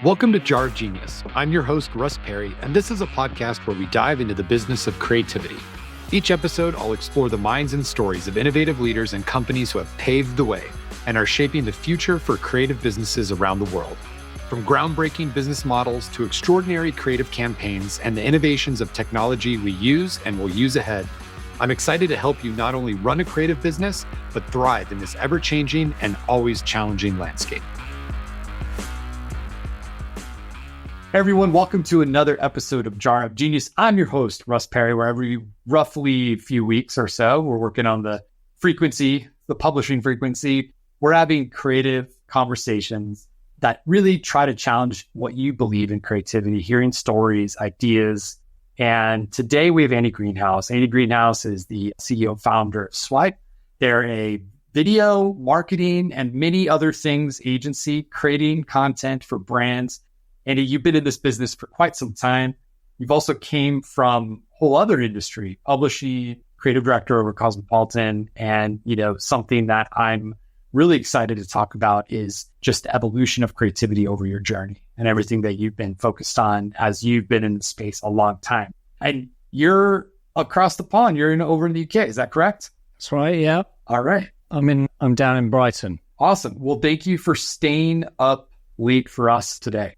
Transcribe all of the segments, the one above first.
Welcome to Jar of Genius. I'm your host, Russ Perry, and this is a podcast where we dive into the business of creativity. Each episode, I'll explore the minds and stories of innovative leaders and companies who have paved the way and are shaping the future for creative businesses around the world. From groundbreaking business models to extraordinary creative campaigns and the innovations of technology we use and will use ahead, I'm excited to help you not only run a creative business, but thrive in this ever-changing and always challenging landscape. Hey everyone, welcome to another episode of Jar of Genius. I'm your host, Russ Perry, where every roughly few weeks or so, we're working on the publishing frequency. We're having creative conversations that really try to challenge what you believe in creativity, hearing stories, ideas. And today we have Andy Greenhouse. Andy Greenhouse is the CEO and founder of Swhype. They're a video, marketing, and many other things agency, creating content for brands. Andy, you've been in this business for quite some time. You've also came from a whole other industry, publishing, creative director over Cosmopolitan. And, something that I'm really excited to talk about is just the evolution of creativity over your journey and everything that you've been focused on as you've been in the space a long time. And you're across the pond. You're over in the UK. Is that correct? That's right. Yeah. All right. I'm down in Brighton. Awesome. Well, thank you for staying up late for us today.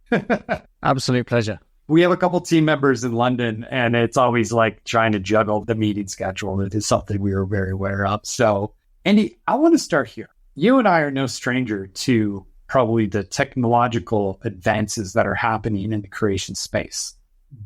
Absolute pleasure. We have a couple team members in London, and it's always like trying to juggle the meeting schedule. It is something we are very aware of. So, Andy, I want to start here. You and I are no stranger to probably the technological advances that are happening in the creation space.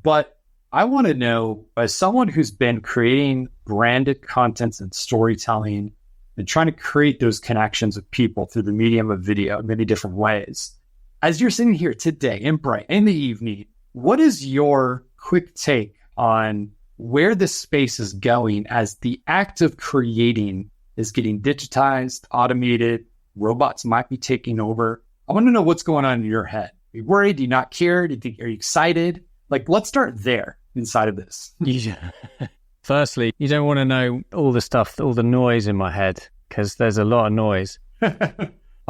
But I want to know, as someone who's been creating branded contents and storytelling and trying to create those connections with people through the medium of video in many different ways, as you're sitting here today in Brighton in the evening, what is your quick take on where this space is going as the act of creating is getting digitized, automated, robots might be taking over? I want to know what's going on in your head. Are you worried? Do you not care? Are you excited? Let's start there inside of this. Yeah. Firstly, you don't want to know all the stuff, all the noise in my head, because there's a lot of noise.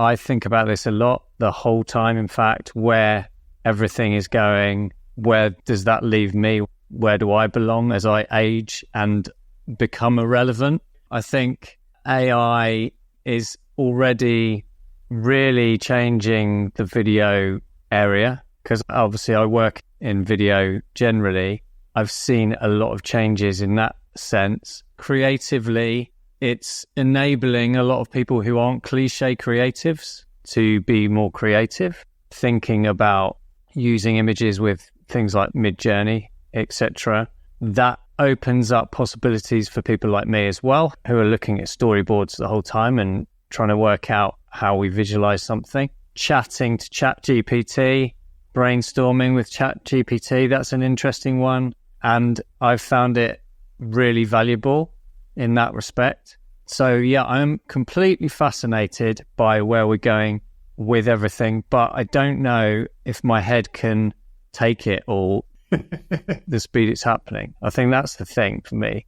I think about this a lot the whole time, in fact, where everything is going. Where does that leave me? Where do I belong as I age and become irrelevant? I think AI is already really changing the video area, because obviously I work in video generally. I've seen a lot of changes in that sense. Creatively, it's enabling a lot of people who aren't cliche creatives to be more creative, thinking about using images with things like Mid-Journey, etc. That opens up possibilities for people like me as well, who are looking at storyboards the whole time and trying to work out how we visualize something. Chatting to ChatGPT, brainstorming with ChatGPT, that's an interesting one. And I've found it really valuable in that respect. So yeah, I'm completely fascinated by where we're going with everything, but I don't know if my head can take it all, the speed it's happening. I think that's the thing for me.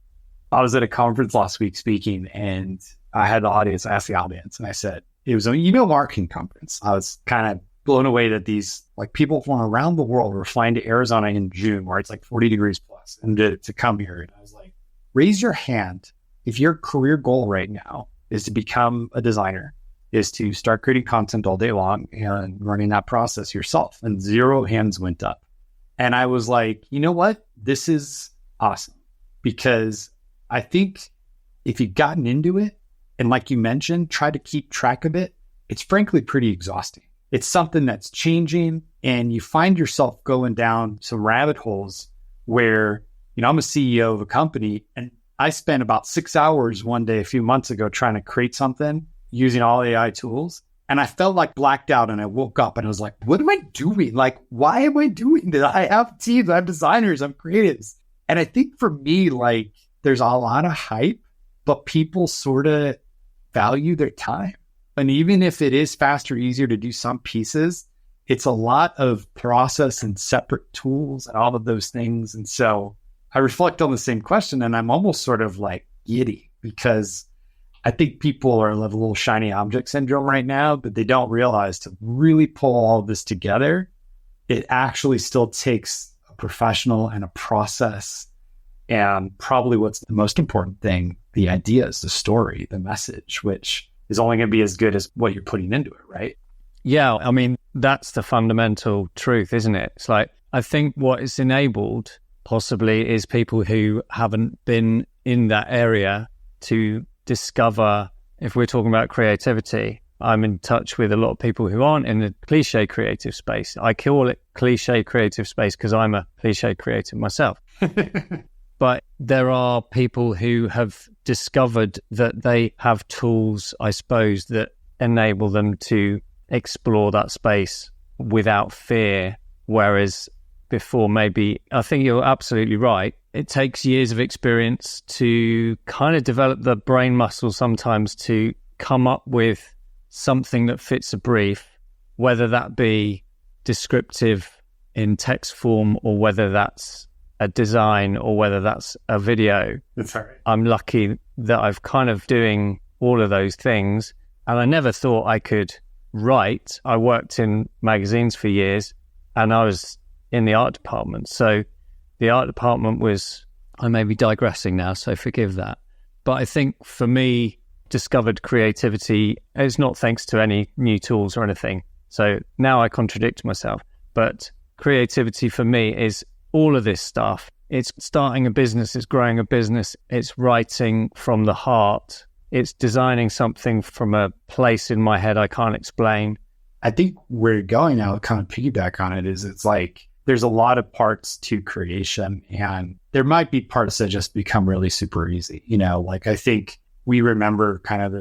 I was at a conference last week speaking, and I had the audience, I asked the audience, and I said, it was an email marketing conference. I was kind of blown away that these people from around the world were flying to Arizona in June, where it's 40 degrees plus, and to come here. And I was like, raise your hand if your career goal right now is to become a designer, is to start creating content all day long and running that process yourself. And 0 hands went up. And I was like, you know what? This is awesome. Because I think if you've gotten into it, and like you mentioned, try to keep track of it, it's frankly pretty exhausting. It's something that's changing, and you find yourself going down some rabbit holes where, I'm a CEO of a company, and I spent about 6 hours one day a few months ago trying to create something using all AI tools. And I felt blacked out, and I woke up and I was like, what am I doing? Why am I doing this? I have teams, I have designers, I'm creatives. And I think for me, there's a lot of hype, but people sort of value their time. And even if it is faster, easier to do some pieces, it's a lot of process and separate tools and all of those things. And so I reflect on the same question, and I'm almost sort of giddy, because I think people are a little shiny object syndrome right now, but they don't realize to really pull all of this together it actually still takes a professional and a process. And probably what's the most important thing, the ideas, the story, the message, which is only going to be as good as what you're putting into it, right? Yeah, I mean, that's the fundamental truth, isn't it? It's like, I think what it's enabled possibly is people who haven't been in that area to discover, if we're talking about creativity, I'm in touch with a lot of people who aren't in the cliche creative space. I call it cliche creative space because I'm a cliche creative myself. But there are people who have discovered that they have tools, I suppose, that enable them to explore that space without fear. Whereas before, maybe, I think you're absolutely right. It takes years of experience to kind of develop the brain muscle sometimes to come up with something that fits a brief, whether that be descriptive in text form or whether that's a design or whether that's a video. That's right. I'm lucky that I've kind of doing all of those things. And I never thought I could write. I worked in magazines for years and I was in the art department. So the art department was, I may be digressing now, so forgive that. But I think for me, discovered creativity is not thanks to any new tools or anything. So now I contradict myself. But creativity for me is all of this stuff. It's starting a business, it's growing a business, it's writing from the heart, it's designing something from a place in my head I can't explain. I think where you're going now, kind of piggyback on it, is it's like there's a lot of parts to creation and there might be parts that just become really super easy. You know, like I think we remember kind of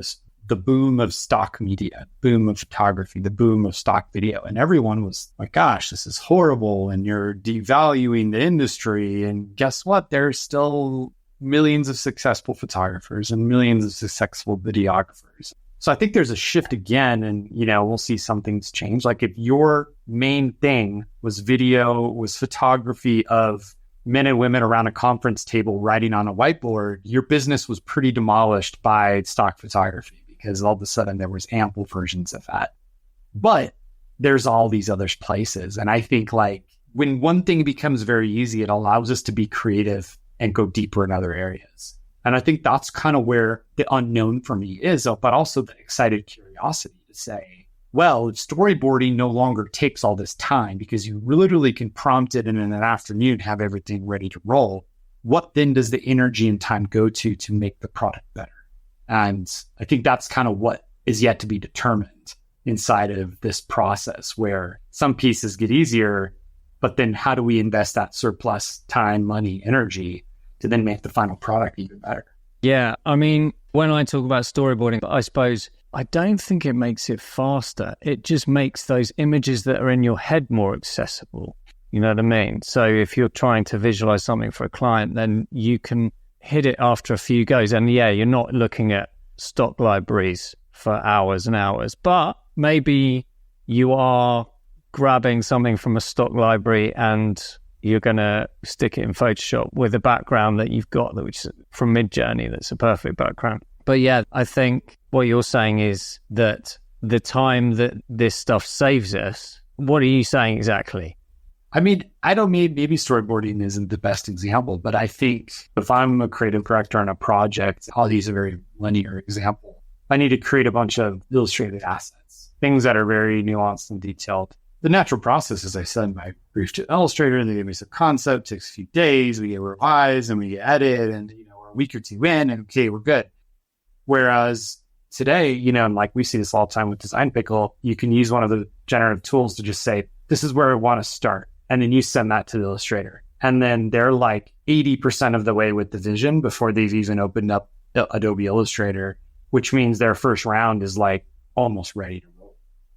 the boom of stock media, boom of photography, the boom of stock video. And everyone was like, gosh, this is horrible. And you're devaluing the industry. And guess what? There's still millions of successful photographers and millions of successful videographers. So I think there's a shift again, and, you know, we'll see some things change. Like if your main thing was video, was photography of men and women around a conference table writing on a whiteboard, your business was pretty demolished by stock photography because all of a sudden there was ample versions of that. But there's all these other places. And I think like when one thing becomes very easy, it allows us to be creative and go deeper in other areas. And I think that's kind of where the unknown for me is, but also the excited curiosity to say, well, if storyboarding no longer takes all this time because you literally can prompt it and in an afternoon have everything ready to roll, what then does the energy and time go to make the product better? And I think that's kind of what is yet to be determined inside of this process where some pieces get easier, but then how do we invest that surplus time, money, energy to then make the final product even better? Yeah, I mean, when I talk about storyboarding, I suppose I don't think it makes it faster. It just makes those images that are in your head more accessible. You know what I mean? So if you're trying to visualize something for a client, then you can hit it after a few goes. And yeah, you're not looking at stock libraries for hours and hours, but maybe you are grabbing something from a stock library and you're going to stick it in Photoshop with a background that you've got, which is from Midjourney, that's a perfect background. But yeah, I think what you're saying is that the time that this stuff saves us, what are you saying exactly? I mean, I don't mean maybe storyboarding isn't the best example, but I think if I'm a creative director on a project, I'll use a very linear example. I need to create a bunch of illustrated assets, things that are very nuanced and detailed. The natural process, as I said, my brief to Illustrator, they give me some concept, takes a few days, we get revise and we get edit, and we're a week or two in, and okay, we're good. Whereas today, and like we see this all the time with Design Pickle, you can use one of the generative tools to just say, this is where I want to start. And then you send that to the Illustrator. And then they're like 80% of the way with the vision before they've even opened up Adobe Illustrator, which means their first round is like almost ready to roll.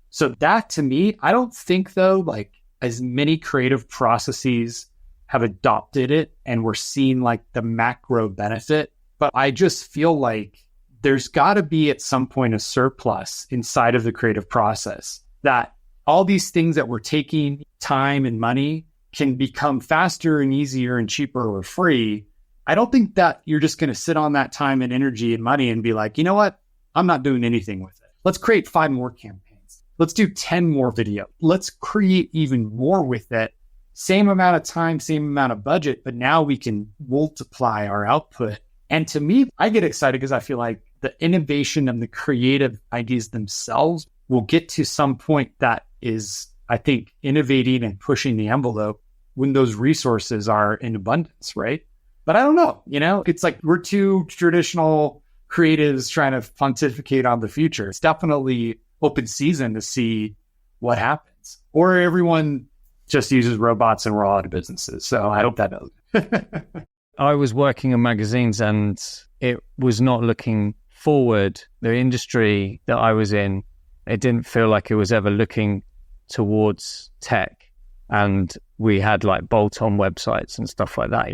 So that to me, I don't think though, like as many creative processes have adopted it and we're seeing like the macro benefit, but I just feel like there's got to be at some point a surplus inside of the creative process that all these things that we're taking time and money can become faster and easier and cheaper or free. I don't think that you're just going to sit on that time and energy and money and be like, you know what? I'm not doing anything with it. Let's create 5 more campaigns. let's do 10 more video. Let's create even more with it. Same amount of time, same amount of budget, but now we can multiply our output. And to me, I get excited because I feel like the innovation and the creative ideas themselves will get to some point that is, I think, innovating and pushing the envelope when those resources are in abundance, right? But I don't know, it's like we're two traditional creatives trying to pontificate on the future. It's definitely open season to see what happens. Or everyone just uses robots and we're all out of businesses. So I hope that does. I was working in magazines and it was not looking forward. The industry that I was in, it didn't feel like it was ever looking towards tech. And we had like bolt-on websites and stuff like that.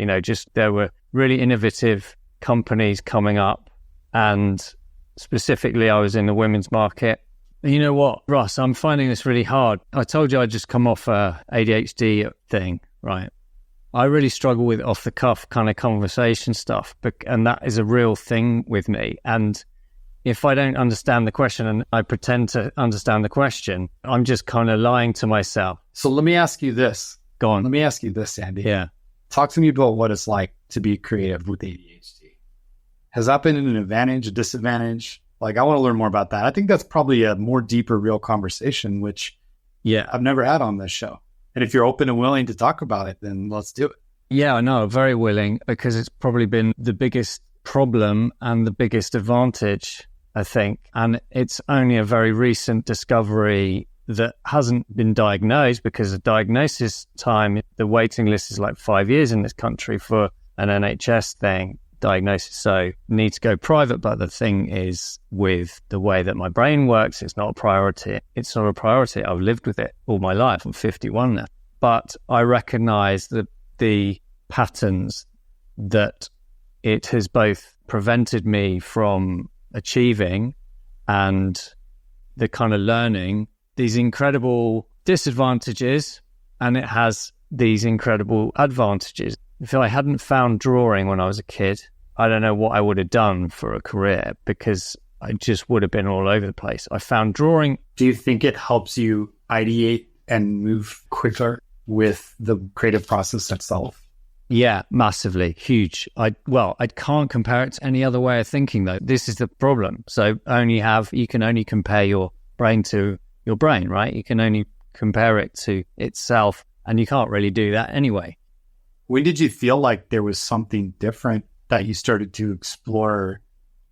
There were really innovative companies coming up. And specifically, I was in the women's market. You know what, Russ, I'm finding this really hard. I told you I'd just come off a ADHD thing, right? I really struggle with off-the-cuff kind of conversation stuff, and that is a real thing with me. And if I don't understand the question and I pretend to understand the question, I'm just kind of lying to myself. So let me ask you this. Go on. Let me ask you this, Andy. Yeah. Talk to me about what it's like to be creative with ADHD. Has that been an advantage, a disadvantage? Like, I want to learn more about that. I think that's probably a more deeper, real conversation, which I've never had on this show. And if you're open and willing to talk about it, then let's do it. Yeah, I know. Very willing, because it's probably been the biggest problem and the biggest advantage, I think. And it's only a very recent discovery that hasn't been diagnosed, because the diagnosis time, the waiting list is like 5 years in this country for an NHS diagnosis. So need to go private. But the thing is, with the way that my brain works, it's not a priority. It's not a priority. I've lived with it all my life. I'm 51 now. But I recognize the patterns that it has both prevented me from achieving and the kind of learning these incredible disadvantages, and it has these incredible advantages. If I hadn't found drawing when I was a kid, I don't know what I would have done for a career, because I just would have been all over the place. I found drawing. Do you think it helps you ideate and move quicker with the creative process itself? Yeah, massively, huge. I can't compare it to any other way of thinking, though. This is the problem. So you can only compare your brain to your brain, right? You can only compare it to itself, and you can't really do that anyway. When did you feel like there was something different that you started to explore?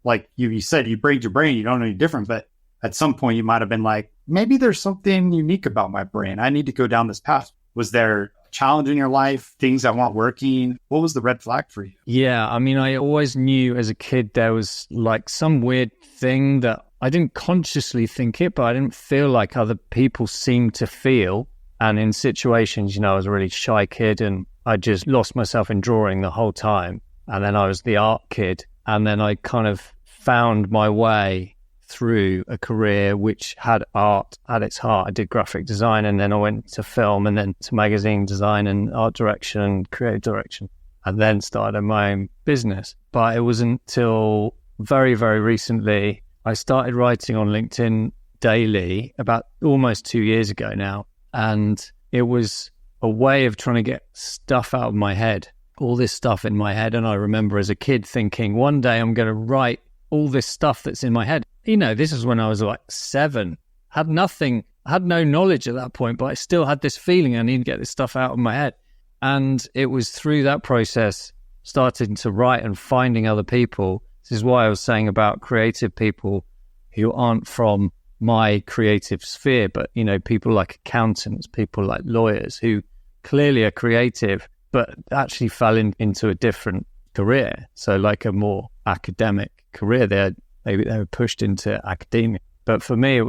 Like you said, you break your brain, you don't know any different, but at some point you might have been like, maybe there's something unique about my brain. I need to go down this path. Was there a challenge in your life, things that weren't working? What was the red flag for you? Yeah, I mean, I always knew as a kid there was like some weird thing that I didn't consciously think it, but I didn't feel like other people seemed to feel. And in situations, I was a really shy kid and I just lost myself in drawing the whole time. And then I was the art kid. And then I kind of found my way through a career which had art at its heart. I did graphic design, and then I went to film, and then to magazine design and art direction and creative direction, and then started my own business. But it wasn't until very, very recently I started writing on LinkedIn daily, about almost 2 years ago now. And it was a way of trying to get stuff out of my head, all this stuff in my head. And I remember as a kid thinking, one day I'm going to write all this stuff that's in my head. This is when I was like 7, had no knowledge at that point, but I still had this feeling I need to get this stuff out of my head. And it was through that process, starting to write and finding other people. This is why I was saying about creative people who aren't from my creative sphere, but, people like accountants, people like lawyers who clearly are creative, but actually fell into a different career. So like a more academic career, they were pushed into academia. But for me,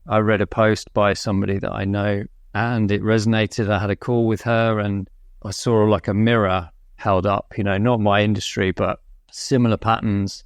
I read a post by somebody that I know and it resonated. I had a call with her and I saw like a mirror held up, not my industry, but similar patterns.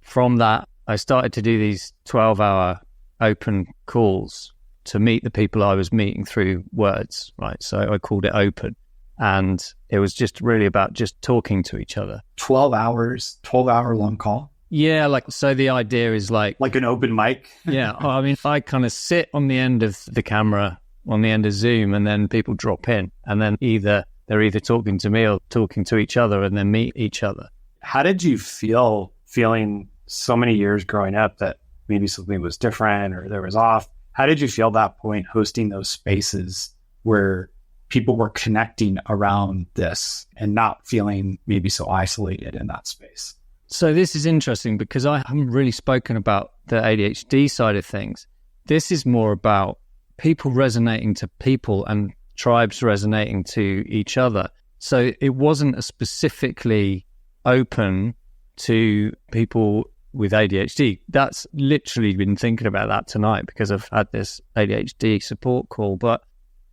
From that, I started to do these 12-hour open calls to meet the people I was meeting through words, right? So I called it open. And it was just really about just talking to each other. 12 hours, 12-hour long call? Yeah, so the idea is like an open mic. Yeah, I mean, I kind of sit on the end of the camera, on the end of Zoom, and then people drop in, and then they're either talking to me or talking to each other, and then meet each other. How did you feeling so many years growing up that maybe something was different or there was off? How did you feel that point hosting those spaces where people were connecting around this and not feeling maybe so isolated in that space? So this is interesting because I haven't really spoken about the ADHD side of things. This is more about people resonating to people and tribes resonating to each other. So it wasn't specifically open to people with ADHD. That's literally been thinking about that tonight because I've had this ADHD support call, but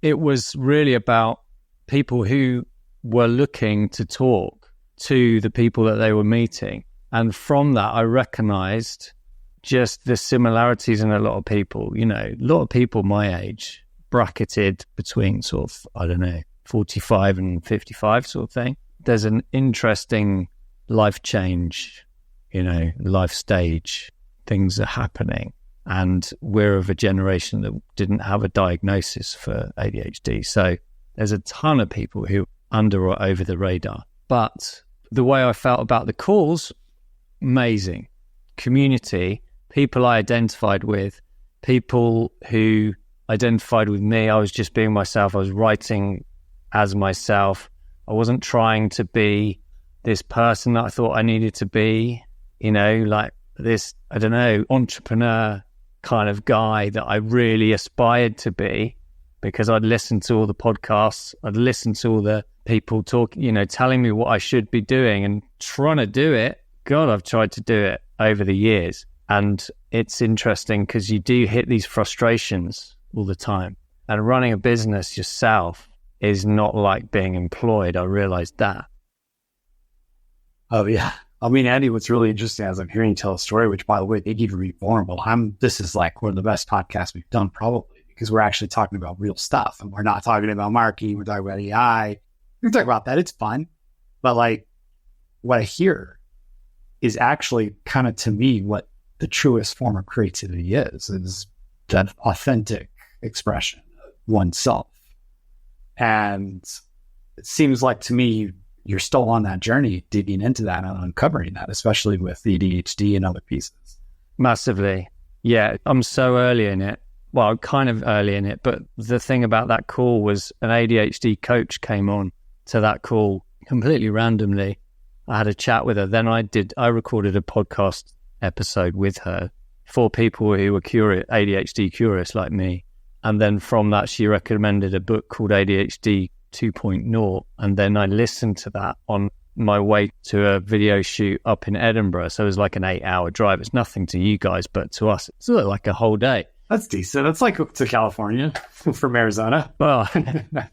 it was really about people who were looking to talk to the people that they were meeting. And from that, I recognized just the similarities in a lot of people. A lot of people my age, bracketed between sort of, 45 and 55 sort of thing. There's an interesting life change, life stage, things are happening. And we're of a generation that didn't have a diagnosis for ADHD. So there's a ton of people who are under or over the radar. But the way I felt about the calls, amazing. Community, people I identified with, people who identified with me. I was just being myself. I was writing as myself. I wasn't trying to be this person that I thought I needed to be, like this, entrepreneur kind of guy that I really aspired to be, because I'd listened to all the podcasts, I'd listened to all the people talking, telling me what I should be doing and trying to do it. God, I've tried to do it over the years. And it's interesting because you do hit these frustrations all the time. And running a business yourself is not like being employed. I realized that. Oh, yeah. I mean, Andy, what's really interesting as I'm hearing you tell a story, which, by the way, thank you for being vulnerable. This is like one of the best podcasts we've done, probably, because we're actually talking about real stuff. And we're not talking about marketing. We're talking about AI. We can talk about that. It's fun. But what I hear is actually kind of, to me, what the truest form of creativity is that authentic expression of oneself. And it seems like, to me, you're still on that journey, digging into that and uncovering that, especially with the ADHD and other pieces. Massively. Yeah, I'm so early in it. Well, kind of early in it. But the thing about that call was an ADHD coach came on to that call completely randomly. I had a chat with her. Then I recorded a podcast episode with her for people who were ADHD curious like me. And then from that, she recommended a book called ADHD 2.0. And then I listened to that on my way to a video shoot up in Edinburgh. So it was like an 8-hour drive. It's nothing to you guys, but to us, it's like a whole day. That's decent. That's like to California from Arizona. Well,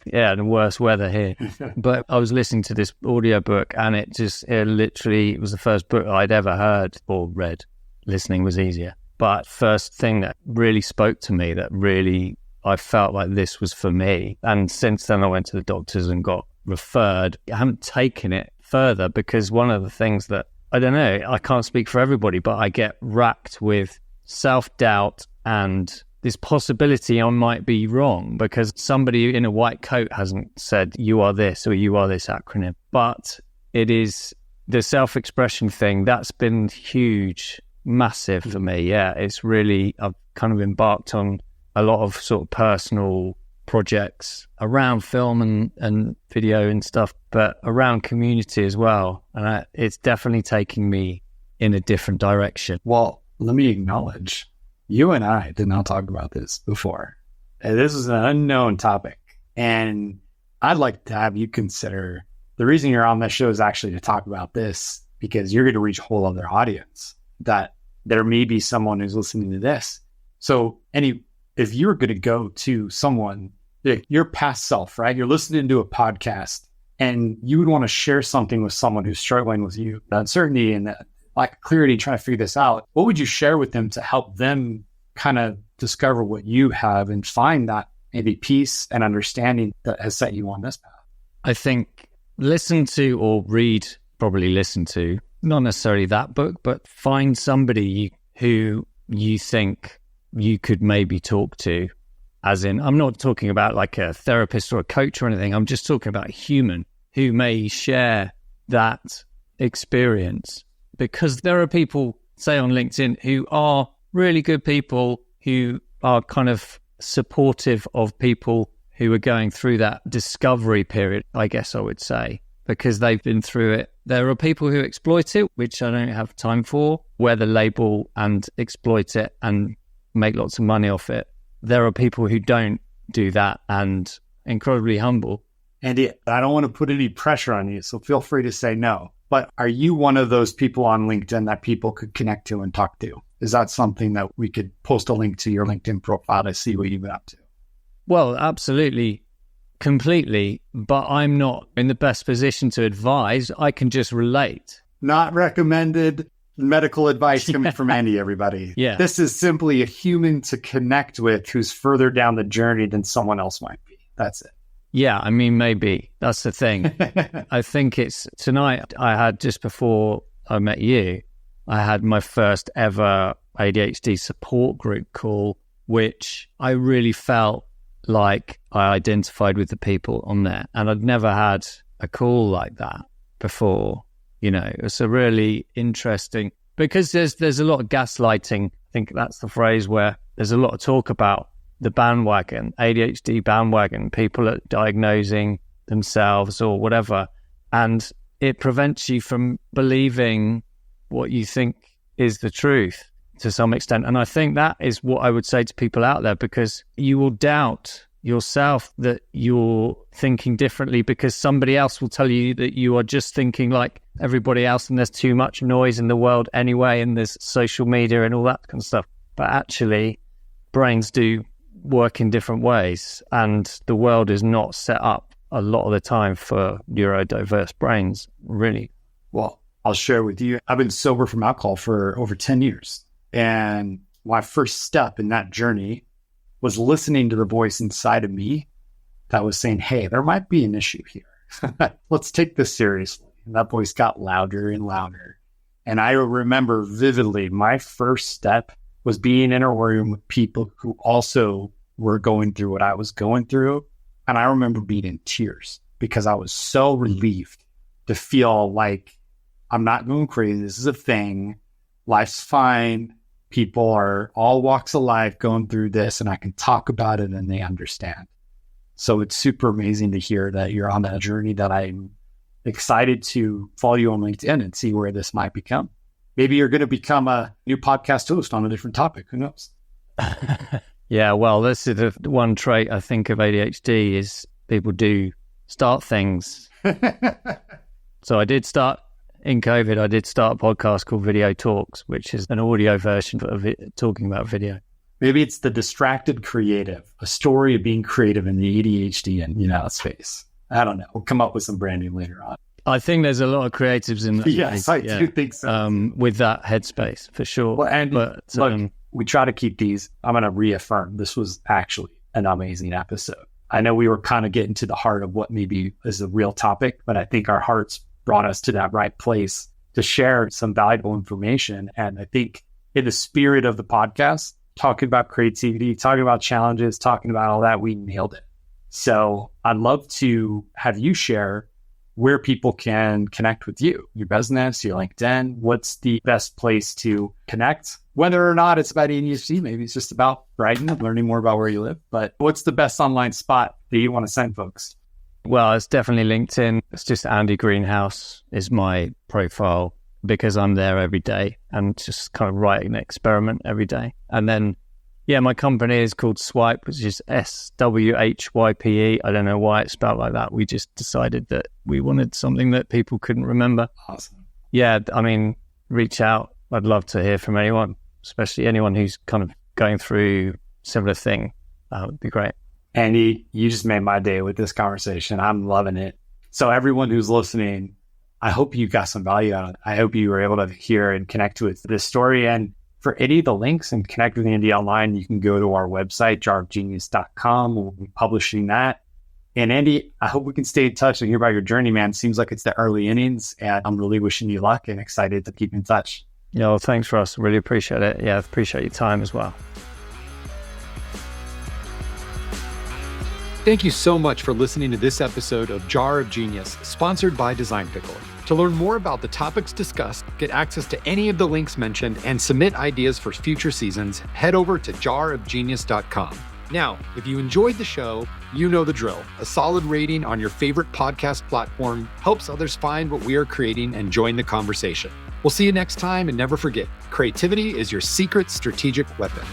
yeah, the worst weather here. But I was listening to this audiobook, and it was the first book I'd ever heard or read. Listening was easier. But first thing that really spoke to me, that really I felt like this was for me. And since then I went to the doctors and got referred. I haven't taken it further because one of the things that, I don't know, I can't speak for everybody, but I get racked with self-doubt and this possibility I might be wrong because somebody in a white coat hasn't said you are this or you are this acronym. But it is the self-expression thing that's been huge, massive for me. Yeah, it's really, I've kind of embarked on a lot of sort of personal projects around film and video and stuff, but around community as well. And it's definitely taking me in a different direction. Well, let me acknowledge, you and I did not talk about this before. This is an unknown topic. And I'd like to have you consider, the reason you're on this show is actually to talk about this, because you're going to reach a whole other audience that there may be someone who's listening to this. So if you're going to go to someone, your past self, right? You're listening to a podcast and you would want to share something with someone who's struggling with you, the uncertainty and the lack of clarity, trying to figure this out. What would you share with them to help them kind of discover what you have and find that maybe peace and understanding that has set you on this path? I think listen to or read, probably listen to not necessarily that book, but find somebody who you think you could maybe talk to. As in, I'm not talking about like a therapist or a coach or anything. I'm just talking about a human who may share that experience. Because there are people, say on LinkedIn, who are really good people who are kind of supportive of people who are going through that discovery period, I guess I would say, because they've been through it. There are people who exploit it, which I don't have time for, wear the label and exploit it and make lots of money off it. There are people who don't do that and incredibly humble. Andy, I don't want to put any pressure on you, so feel free to say no. But are you one of those people on LinkedIn that people could connect to and talk to? Is that something that we could post a link to your LinkedIn profile to see what you've been up to? Well, absolutely, completely. But I'm not in the best position to advise. I can just relate. Not recommended medical advice coming from Andy, everybody. Yeah. This is simply a human to connect with who's further down the journey than someone else might be. That's it. Yeah, I mean, maybe. That's the thing. I think it's tonight. I had, just before I met you, I had my first ever ADHD support group call, which I really felt like I identified with the people on there. And I'd never had a call like that before. You know, it's a really interesting, because there's a lot of gaslighting. I think that's the phrase, where there's a lot of talk about the bandwagon, ADHD bandwagon, people are diagnosing themselves or whatever. And it prevents you from believing what you think is the truth to some extent. And I think that is what I would say to people out there, because you will doubt yourself that you're thinking differently, because somebody else will tell you that you are just thinking like everybody else and there's too much noise in the world anyway, and there's social media and all that kind of stuff. But actually, brains do work in different ways, and the world is not set up a lot of the time for neurodiverse brains, really. Well, I'll share with you, I've been sober from alcohol for over 10 years. And my first step in that journey was listening to the voice inside of me that was saying, hey, there might be an issue here. Let's take this seriously. And that voice got louder and louder. And I remember vividly, my first step was being in a room with people who also were going through what I was going through. And I remember being in tears because I was so relieved to feel like I'm not going crazy. This is a thing. Life's fine. People are all walks of life going through this, and I can talk about it and they understand. So it's super amazing to hear that you're on that journey, that I'm excited to follow you on LinkedIn and see where this might become. Maybe you're going to become a new podcast host on a different topic. Who knows? Yeah, well, this is the one trait I think of ADHD is people do start things. So in COVID, I did start a podcast called Video Talks, which is an audio version of it talking about video. Maybe it's the distracted creative, a story of being creative in the ADHD and space. I don't know. We'll come up with some branding later on. I think there's a lot of creatives in that. Yes, I do think so. With that headspace, for sure. Well, and look, we try to keep these. I'm going to reaffirm this was actually an amazing episode. I know we were kind of getting to the heart of what maybe is a real topic, but I think our hearts brought us to that right place to share some valuable information. And I think in the spirit of the podcast, talking about creativity, talking about challenges, talking about all that, we nailed it. So I'd love to have you share where people can connect with you, your business, your LinkedIn. What's the best place to connect? Whether or not it's about ADHD, maybe it's just about Brighton, learning more about where you live. But what's the best online spot that you want to send folks? Well, it's definitely LinkedIn. It's just Andy Greenhouse is my profile, because I'm there every day and just kind of writing an experiment every day. And then, yeah, my company is called Swhype, which is SWHYPE. I don't know why it's spelled like that. We just decided that we wanted something that people couldn't remember. Awesome. Yeah, I mean, reach out. I'd love to hear from anyone, especially anyone who's kind of going through similar thing. That would be great. Andy, you just made my day with this conversation. I'm loving it. So everyone who's listening, I hope you got some value out of it. I hope you were able to hear and connect with this story. And for any of the links and connect with Andy online, you can go to our website, jargenius.com. We'll be publishing that. And Andy, I hope we can stay in touch and hear about your journey, man. Seems like it's the early innings, and I'm really wishing you luck and excited to keep in touch. Yeah, well, thanks, Russ. Really appreciate it. Yeah, appreciate your time as well. Thank you so much for listening to this episode of Jar of Genius, sponsored by Design Pickle. To learn more about the topics discussed, get access to any of the links mentioned, and submit ideas for future seasons, head over to jarofgenius.com. Now, if you enjoyed the show, you know the drill. A solid rating on your favorite podcast platform helps others find what we are creating and join the conversation. We'll see you next time, and never forget, creativity is your secret strategic weapon.